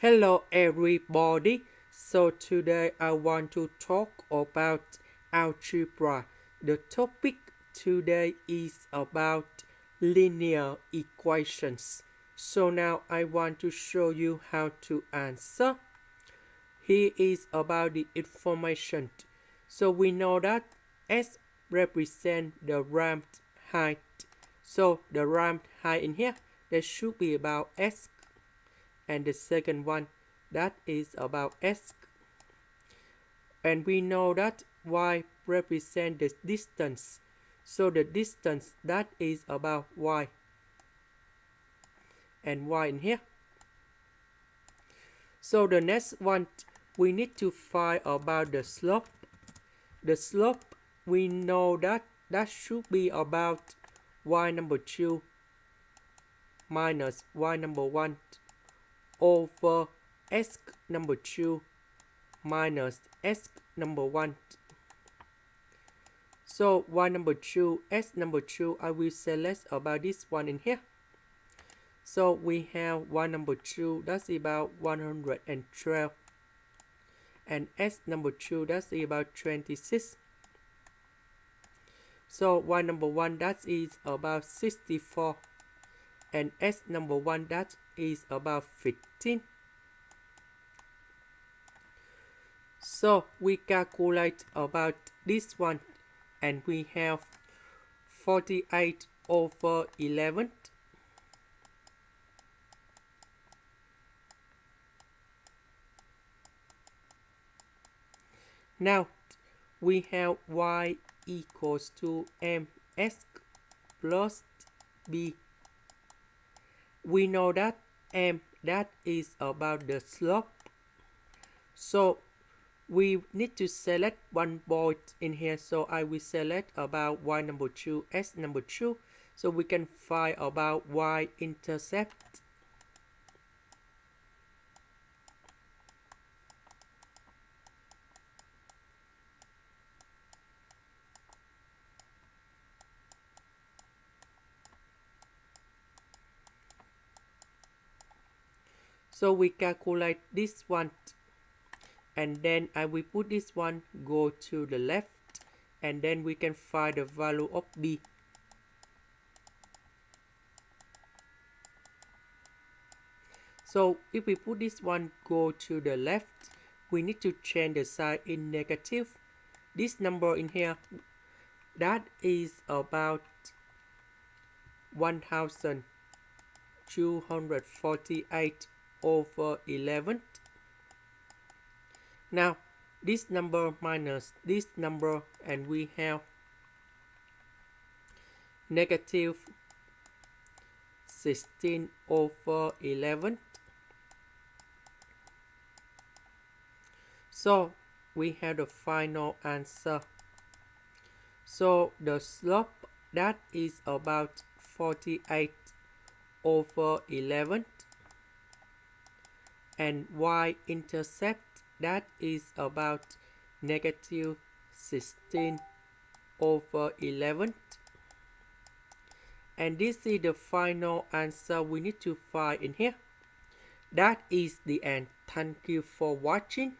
Hello everybody. So today I want to talk about algebra. The topic today is about linear equations. So now I want to show you how to answer. Here is about the information. So we know that S represents the ramped height. So the ramped height in here, that should be about S. And the second one, that is about S. And we know that Y represents the distance. So the distance, that is about Y. And Y in here. So the next one, we need to find about the slope. The slope, we know that should be about Y number 2 minus Y number 1 over S number 2 minus S number 1. So Y number 2, S number 2, I will select about this one in here. So we have Y number 2, that's about 112. And S number 2, that's about 26. So Y number 1, that is about 64. And S number 1, that is about 15. So we calculate about this one, and we have 48 over 11. Now we have Y equals to ms plus b. We know that m, that is about the slope. So we need to select one point in here. So I will select about Y number 2, S number 2. So we can find about Y intercept. So we calculate this one, and then I will put this one go to the left, and then we can find the value of b. So if we put this one go to the left, we need to change the sign in negative. This number in here, that is about 1248 over 11. Now this number minus this number, and we have negative 16 over 11. So we have the final answer. So the slope, that is about 48 over 11. And y-intercept, that is about negative 16 over 11. And this is the final answer we need to find in here. That is the end. Thank you for watching.